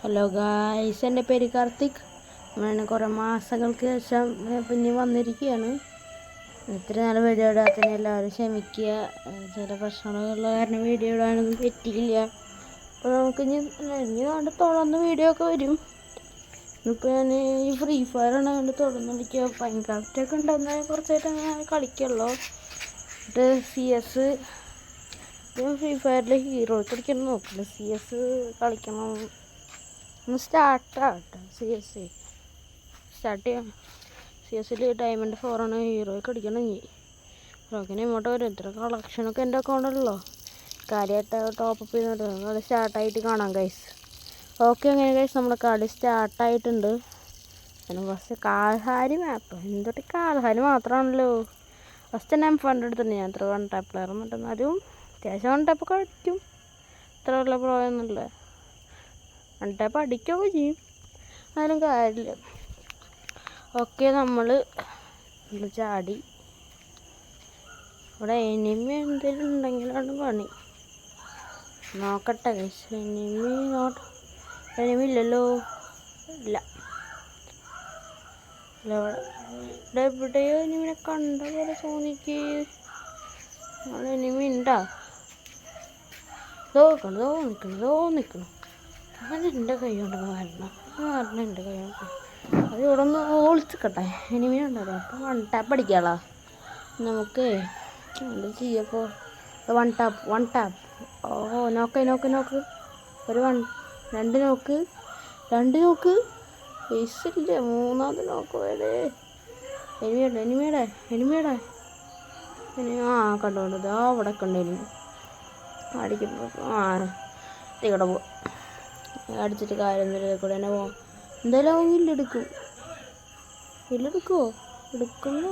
Hello guys, എൻ്റെ പേര് കാർത്തിക്. ഞാൻ കുറേ മാസങ്ങൾക്ക് ശേഷം പിന്നെ വന്നിരിക്കുകയാണ്. ഇത്ര നാൾ വീഡിയോ ഇടാത്തതിന് എല്ലാവരും ക്ഷമിക്കുക. ചില പ്രശ്നങ്ങളുള്ള കാരണം വീഡിയോ ഇടാനൊന്നും പറ്റിയില്ല. അപ്പോൾ നമുക്ക് ഇനി കണ്ട് തുടർന്ന് വീഡിയോ ഒക്കെ വരും. ഇപ്പോൾ ഞാൻ ഈ ഫ്രീ ഫയറാണ് കണ്ട് തുടർന്ന് കളിക്കുക. മൈൻക്രാഫ്റ്റൊക്കെ ഉണ്ടെന്ന് കുറച്ചായിട്ട് അങ്ങനെ കളിക്കുള്ളൂ. എന്നിട്ട് CS ഫ്രീ ഫയറിൽ ഹീറോ കളിക്കണം നോക്കില്ല. CS കളിക്കണം. ഒന്ന് സ്റ്റാർട്ടാകട്ടെ. സ്റ്റാർട്ട് ചെയ്യാം. CS ഡയമണ്ട് 4 ആണ്. ഹീറോയൊക്കെ അടിക്കണം. ഇനി റോക്കിന് ഇങ്ങോട്ട് വരും. ഇത്ര കളക്ഷനൊക്കെ എൻ്റെ അക്കൗണ്ടിലല്ലോ. കാര്യമായിട്ട് ടോപ്പപ്പ് ചെയ്യുന്നുണ്ട്. കളി സ്റ്റാർട്ടായിട്ട് കാണാം ഗൈസ്. ഓക്കെ, അങ്ങനെ ഗൈസ് നമ്മുടെ കളി സ്റ്റാർട്ടായിട്ടുണ്ട്. പിന്നെ ഫസ്റ്റ് കാൽഹാരി മാപ്പ്. എന്തൊട്ട് കാൽഹാരി മാത്രമാണല്ലോ. ഫസ്റ്റ് ഞാൻ ഫണ്ട് എടുത്തിട്ടുണ്ട്. ഞാൻ ഇത്ര 1 ടാപ്പ് പ്ലെയർ എന്നിട്ടെന്നാലും അത്യാവശ്യം 1 ടാപ്പൊക്കെ അടിക്കും. ഇത്ര ഉള്ള പ്രോയൊന്നുമില്ല. 1 ടാപ്പ് അടിക്കുകയൊക്കെ ചെയ്യും. ആരും കാര്യമില്ല. ഓക്കെ, നമ്മൾ ചാടി. ഇവിടെ എനിമി എന്തെങ്കിലും ഉണ്ടെങ്കിലാണ് പണി. നോക്കട്ടെ ഗൈസ്. എനിമി ഇല്ലല്ലോ. ഇല്ല. ഇവിടെ എവിടെയോ എനിമിനെ കണ്ട പോലെ തോന്നിക്ക്. അവിടെ എനിമി ഉണ്ടാ? നിൽക്കണം. അങ്ങനെ എൻ്റെ കൈ കൊണ്ട് വരണം. എൻ്റെ കൈ കൊണ്ട് അത് ഇവിടെ ഒന്ന് ഒളിച്ചിക്കട്ടെ. എനിമി ഉണ്ടല്ലോ. അപ്പോൾ 1 ടാപ്പ് അടിക്കാളാ നമുക്ക്. എന്ത് ചെയ്യപ്പോൾ 1 ടാപ്പ്. ഓ, നോക്ക്. ഒരു 2 നോക്ക്. പൈസയില്ല. 3ാമത് നോക്ക് വേടേ. എനിമിയുടെ കണ്ടു. ഇതാ അവിടെ കണ്ടിരുന്നു. അടിക്കുമ്പോൾ തീടെ പോവാം. അടിച്ചിട്ട് കാര്യമൊന്നുമില്ല. കൂടെ തന്നെ പോവാം. എന്തായാലും ഇല്ലെടുക്കുമോ? എടുക്കുന്ന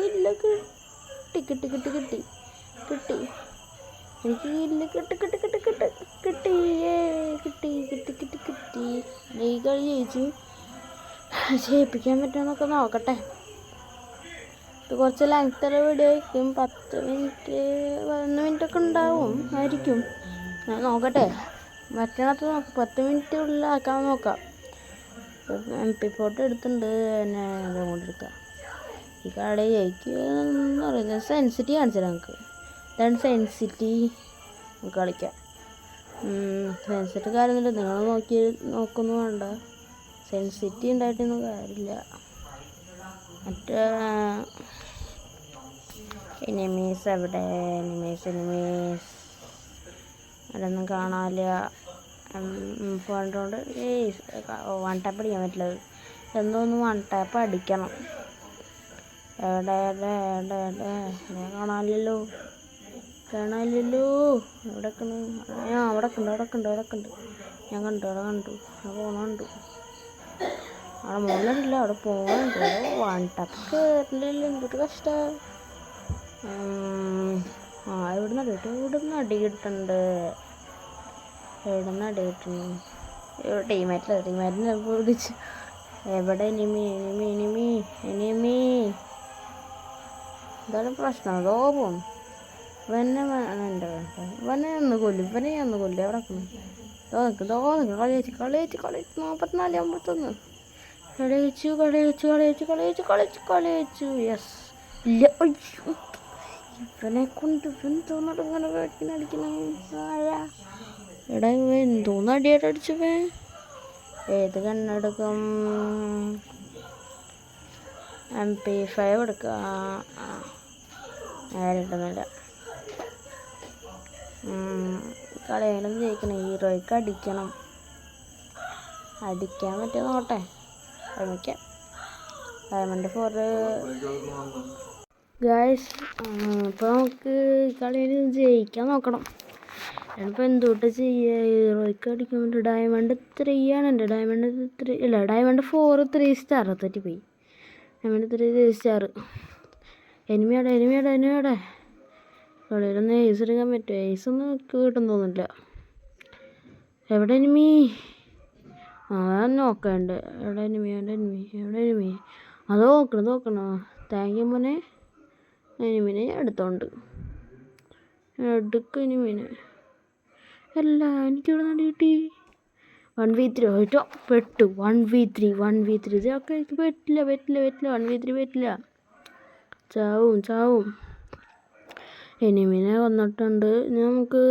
ഇല്ല. കിട്ടി. എനിക്ക് ഇല്ല. കിട്ടി. ഈ കളി ജയിച്ചു. ജയിപ്പിക്കാൻ പറ്റുമെന്നൊക്കെ നോക്കട്ടെ. ഇത് കുറച്ച് ലെങ്ത്തുള്ള വീഡിയോ ആയിരിക്കും. 10 മിനിറ്റ് 11 മിനിറ്റൊക്കെ ആയിരിക്കും. ഞാൻ നോക്കട്ടെ. മറ്റേണത്ത് 10 മിനിറ്റ് ഉള്ളിലാക്കാൻ നോക്കാം. MP4 എടുത്തിട്ടുണ്ട്. പിന്നെ അതും കൊണ്ടെടുക്കാം. ഈ കളി ജയിക്കുമെന്ന് പറയുന്നത് സെൻസിറ്റി കാണിച്ചാൽ നമുക്ക്. ഇതാണ് സെൻസിറ്റി. നമുക്ക് കളിക്കാം. സെൻസിറ്റി കാര്യമൊന്നുമില്ല. നിങ്ങൾ നോക്കൊന്നും വേണ്ട. സെൻസിറ്റി ഉണ്ടായിട്ടൊന്നും കാര്യമില്ല. മറ്റേ എനിമീസ് എവിടെ? എനിമീസ് അതൊന്നും കാണാനില്ല. ഫോണിനോട് 1 ടാപ്പ് അടിക്കാൻ പറ്റില്ല. എന്തോന്ന് 1 ടാപ്പ് അടിക്കണം. എവിടെ കാണാനില്ലല്ലോ. എവിടെക്കണ്? അവിടെ ഉണ്ട്. ഞാൻ കണ്ടു. അവിടെ മുകളിലില്ല. അവിടെ പോകുന്നുണ്ട്. 1 ടാപ്പ് കയറില്ലല്ലോ. എന്തൊരു കഷ്ടമാണ്. ഇവിടുന്ന് അടി കിട്ടുന്നുണ്ട്. ടീമാറ്റിനെ പിടിച്ചു. എവിടെ എനിമി? എന്താണ് പ്രശ്നം? അതോ പോകും. ഇവനെ ഒന്ന് കൊല്ലും. എവിടെ കളിച്ചു 44-51. കളിച്ചു. യെസ്. ഇല്ല. ഇവനെ കൊണ്ട് തോന്നിട്ട് ഇങ്ങനെ അടിക്കണം. എടാ, എന്തോന്ന് അടിയായിട്ട് അടിച്ചവേ. ഏത് കണ്ണെടുക്കും? MP5 എടുക്കുക. കിട്ടുന്നില്ല. കളിയാലും ജയിക്കണം. ഹീറോയ്ക്ക് അടിക്കണം. അടിക്കാൻ പറ്റുമോ നോട്ടെ. ശ്രമിക്കാം. Diamond 4 guys. ഇപ്പോൾ നമുക്ക് കളിയിൽ ജയിക്കാൻ നോക്കണം. ഞാനിപ്പോൾ എന്തുകൊണ്ട് ചെയ്യുക? ഹീറോയ്ക്ക് അടിക്കാൻ വേണ്ടി ഡയമണ്ട് 3 ആണ് എൻ്റെ. ഡയമണ്ട് 4 3 സ്റ്റാർ തെറ്റിപ്പോയി. Diamond 3 3 star. എനിമിയുടെ കളിയിലൊന്ന് ഏസ് എടുക്കാൻ പറ്റുമോ? ഏസൊന്നും കിട്ടും തോന്നില്ല. എവിടെ എനിമി? ഞാൻ നോക്കണ്ട്. എവിടെ എനിമി? അത് നോക്കണം. താങ്ക് യു മോനെ. എനിമിനെ ഞാൻ എടുത്തോണ്ട് എടുക്കും. എനിമിനെ അല്ല, എനിക്കിവിടെ നടി കിട്ടി. 1v3 പോയിട്ടോ പെട്ടു. 1v3 ഇതൊക്കെ എനിക്ക് പറ്റില്ല 1v3 പറ്റില്ല. ചാവും. എനിമിനെ വന്നിട്ടുണ്ട്. നമുക്ക്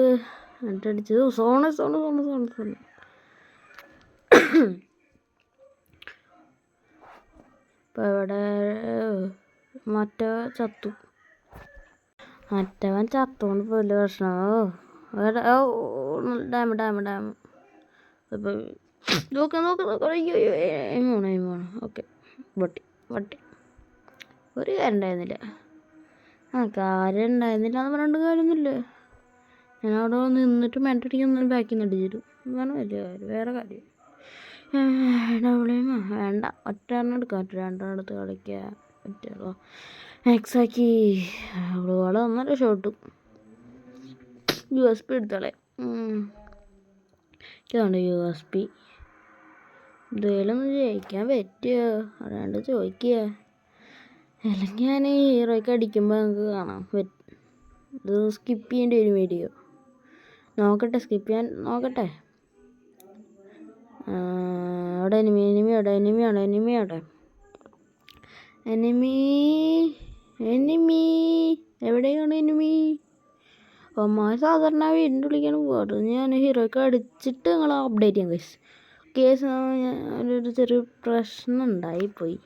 അടിച്ചത് സോണ്. ഇപ്പം ഇവിടെ മറ്റവൻ ചത്തുകൊണ്ട് വലിയ പ്രശ്നമോ. ഡാം ഇപ്പം നോക്കാം. അയ്യോ എയിമാണ്. ഓക്കെ വട്ടി ഒരു കാര്യം ഉണ്ടായിരുന്നില്ല. കാര്യം ഉണ്ടായിരുന്നില്ല എന്ന് പറഞ്ഞിട്ട് കാര്യമൊന്നുമില്ല. ഞാൻ അവിടെ നിന്നിട്ട് മെൻറ്റടിക്കൊന്നും ബാക്കിൽ നിന്ന് അടിച്ചിരും. അതാണ് വലിയ കാര്യം. വേറെ കാര്യം വേണ്ട. ഒറ്റെണ്ണം എടുക്കാൻ പറ്റും. രണ്ടെണ്ണം എടുത്ത് കളിക്കാൻ പറ്റുള്ളൂ. എക്സാക്കി അവള് ഒന്നര ഷോട്ട് USB എടുത്തോളെ. ഇതാണ് USB. ഇതുപോലൊന്നും ജയിക്കാൻ പറ്റുമോ അറിയാണ്ട് ചോദിക്കുക. അല്ലെങ്കിൽ ഞാൻ ഹീറോയ്ക്ക് അടിക്കുമ്പോൾ നമുക്ക് കാണാം. ഇത് സ്കിപ്പ് ചെയ്യേണ്ടി വരും വീഡിയോ. നോക്കട്ടെ, സ്കിപ്പ് ചെയ്യാൻ നോക്കട്ടെ. അവിടെ എനിമി എവിടെയാണ് എനിമി? അമ്മ സാധാരണ വീടിൻ്റെ ഉള്ളിലേക്കാണ് പോകാറ്. ഞാൻ ഹീറോയ്ക്ക് അടിച്ചിട്ട് നിങ്ങളെ അപ്ഡേറ്റ് ചെയ്യാം കേസ്. ഒരു ചെറിയ പ്രശ്നം ഉണ്ടായിപ്പോയി.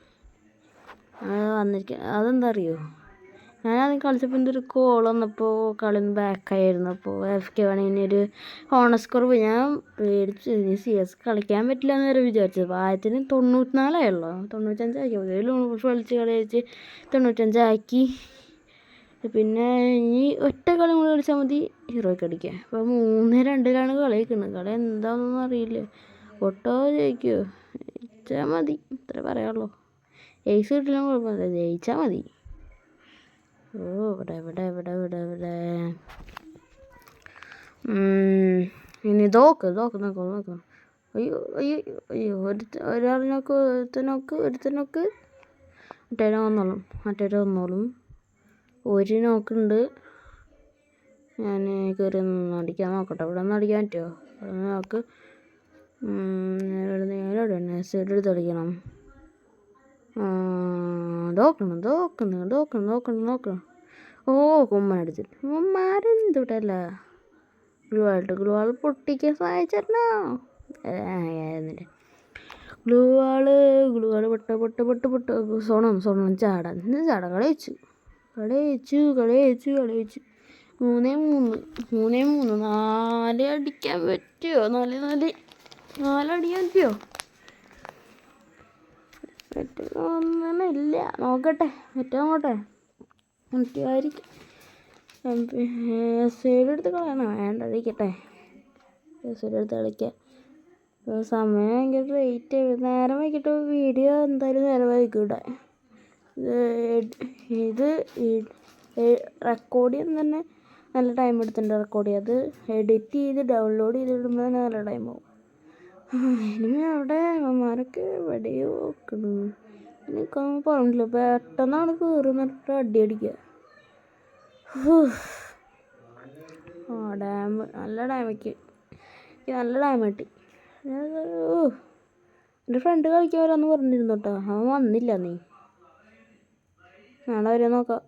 അതെന്താ അറിയോ, ഞാനത് കളിച്ചപ്പോൾ എന്തൊരു കോൾ വന്നപ്പോൾ കളി ബാക്കായിരുന്നു. അപ്പോൾ FK വേണമെങ്കിൽ ഒരു ഹോണസ്കോർ പോയി. ഞാൻ പേടിച്ചു. CS കളിക്കാൻ പറ്റില്ല എന്ന് വരെ വിചാരിച്ചത്. പ്രായത്തിന് 94 ആയുള്ളൂ. 95 ആക്കി. കളിച്ച് 95 ആക്കി. പിന്നെ ഇനി ഒറ്റ കളി കൂടി കളിച്ചാൽ മതി ഹീറോയ്ക്ക് അടിക്കുക. അപ്പോൾ 3-2 കളിക്കുന്നത്. കളി എന്താണെന്നൊന്നും അറിയില്ല. ഒട്ടോ ജയിക്കുമോ? ജയിച്ചാൽ മതി, ഇത്ര പറയാനുള്ളൂ. എയ്സ് കിട്ടില്ല കുഴപ്പമില്ല, ജയിച്ചാൽ മതി. ഇവിടെ ഇനി നോക്ക്. അയ്യോ ഒരാൾ ഒരുത്തനൊക്കെ മറ്റേ വന്നോളും. ഒരു നോക്കുണ്ട്. ഞാൻ കയറി അടിക്കാൻ നോക്കട്ടെ. ഇവിടെ നിന്ന് അടിക്കാൻ പറ്റുമോ? ഇവിടെ നിന്ന് നോക്ക്. നേരെ സൈഡ് എടുത്ത് അടിക്കണം. നോക്കണം. ഓ കുമ്മനടിച്ചിട്ട് കുമ്മാരെന്തുട്ടല്ല ഗ്ലൂവാൾ പൊട്ടിക്കാൻ സഹായിച്ചോ. ആയിരുന്നില്ല ഗ്ലൂവാള് പൊട്ട് സോണം ചാടാൻ കളിച്ചു. 3-3 4 അടിക്കാൻ പറ്റുമോ? 4 അടിക്കാൻ പറ്റുമോ? ഒന്നുമില്ല. നോക്കട്ടെ പറ്റുമായിരിക്കും. സൈഡ് എടുത്ത് കളയണോ? വേണ്ടടിക്കട്ടെ. സൈഡ് എടുത്ത് കളിക്കാം. സമയം ഭയങ്കര ലേറ്റ്. നേരം വൈകിട്ട് വീഡിയോ എന്തായാലും നേരം വൈകിട്ട് ഇത് റെക്കോർഡ് ചെയ്യാൻ തന്നെ നല്ല ടൈം എടുത്തിട്ടുണ്ട്. റെക്കോർഡ് ചെയ്ത് എഡിറ്റ് ചെയ്ത് ഡൗൺലോഡ് ചെയ്തിടുമ്പോൾ തന്നെ നല്ല ടൈമാവും. ഇനി അവിടെ അവന്മാരൊക്കെ എവിടെയോ നോക്കണം. എനിക്കൊന്നും പറഞ്ഞില്ല. പെട്ടെന്നാണ് കയറി എന്നിട്ട് അടി അടിക്കുക. ഡാം നല്ല ഡാമയ്ക്ക് നല്ല ഡാം കിട്ടി. എൻ്റെ ഫ്രണ്ട് കളിക്കാൻ വരാമെന്ന് പറഞ്ഞിരുന്നു കേട്ടോ. അവൻ വന്നില്ല. നാളെ വരെ നോക്കാം.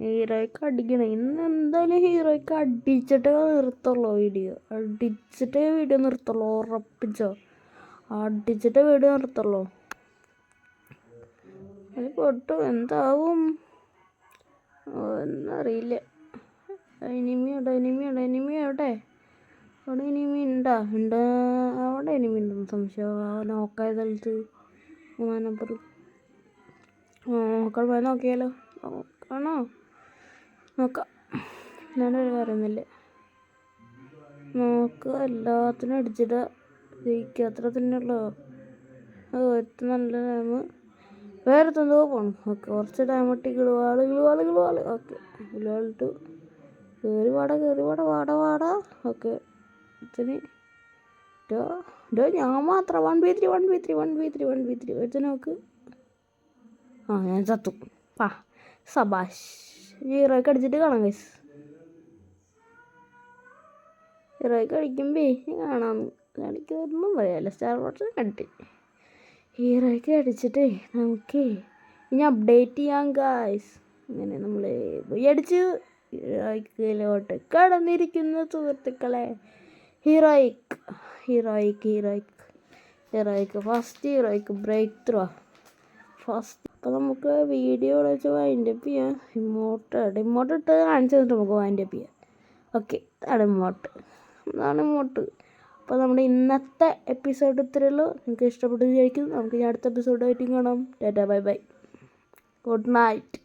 ഹീറോയ്ക്ക് അടിക്കണം. ഇന്ന് എന്തായാലും ഹീറോയ്ക്ക് അടിച്ചിട്ടേ വീഡിയോ നിർത്തുള്ളൂ. ഉറപ്പിച്ചോ? അടിച്ചിട്ടേ വീഡിയോ നിർത്തുള്ളൂ. അത് പൊട്ടു എന്താവും എന്നറിയില്ല. എനിമി അവിടെ ഉണ്ടോ? അവിടെ എനിമി ഉണ്ടെന്ന് സംശയം. നോക്കായ സ്ഥലത്ത് നമ്പർ പോയി നോക്കിയാലോ? നോക്കാം. ഞാനൊരു പറയുന്നില്ല. നോക്കുക. എല്ലാത്തിനും അടിച്ചിട്ട് ജയിക്കുക. അത്ര തന്നെയുള്ളൂ. ഒരുത്ത നല്ല ടൈം വേറെ എന്തോ പോകണം. ഓക്കെ, കുറച്ച് ടൈം ഇട്ടി ഗ്ലൂവാള്. ഓക്കെ, ഗ്ലൂവാളിട്ടു. കയറി വാടാ. ഓക്കെ, ഇതിന് ഞാൻ മാത്രം 1v3 ഒരുത്ത നോക്ക്. ഞാൻ ചത്തു. സബാഷ്. ഹീറോയ്ക്ക് അടിച്ചിട്ട് കാണാം ഗൈസ്. ഹീറോയ്ക്ക് അടിക്കുമ്പേ കാണാം, എനിക്കൊന്നും പറയാല്ല. സ്റ്റാർ വാട്ടർ കണ്ടി ഹീറോയ്ക്ക് അടിച്ചിട്ടേ നമുക്ക് ഇനി അപ്ഡേറ്റ് ചെയ്യാം ഗായ്സ്. അങ്ങനെ നമ്മൾ പോയി അടിച്ച് ഹീറോയ്ക്കിലോട്ട് കടന്നിരിക്കുന്ന സുഹൃത്തുക്കളെ. ഹീറോയ്ക്ക് ഹീറോയ്ക്ക് ഹീറോയ്ക്ക് ഹീറോയ്ക്ക് ഫസ്റ്റ് ഹീറോയ്ക്ക് ബ്രേക്ക് ത്രൂ ഫസ്റ്റ്. അപ്പോൾ നമുക്ക് വീഡിയോ വെച്ച് വൈൻഡപ്പ് ചെയ്യാം. ഇമോട്ട് ഇട്ട് കാണിച്ചു തന്നിട്ട് നമുക്ക് വൈൻഡപ്പ് ചെയ്യാം. ഓക്കെ, അതാണ് ഇമോട്ട്. അപ്പോൾ നമ്മുടെ ഇന്നത്തെ എപ്പിസോഡ് ഇത്രയേ ഉള്ളൂ. നിങ്ങൾക്ക് ഇഷ്ടപ്പെട്ടു വിചാരിക്കും. നമുക്ക് ഇനി അടുത്ത എപ്പിസോഡായിട്ട് കാണാം. Tata bye bye, good night.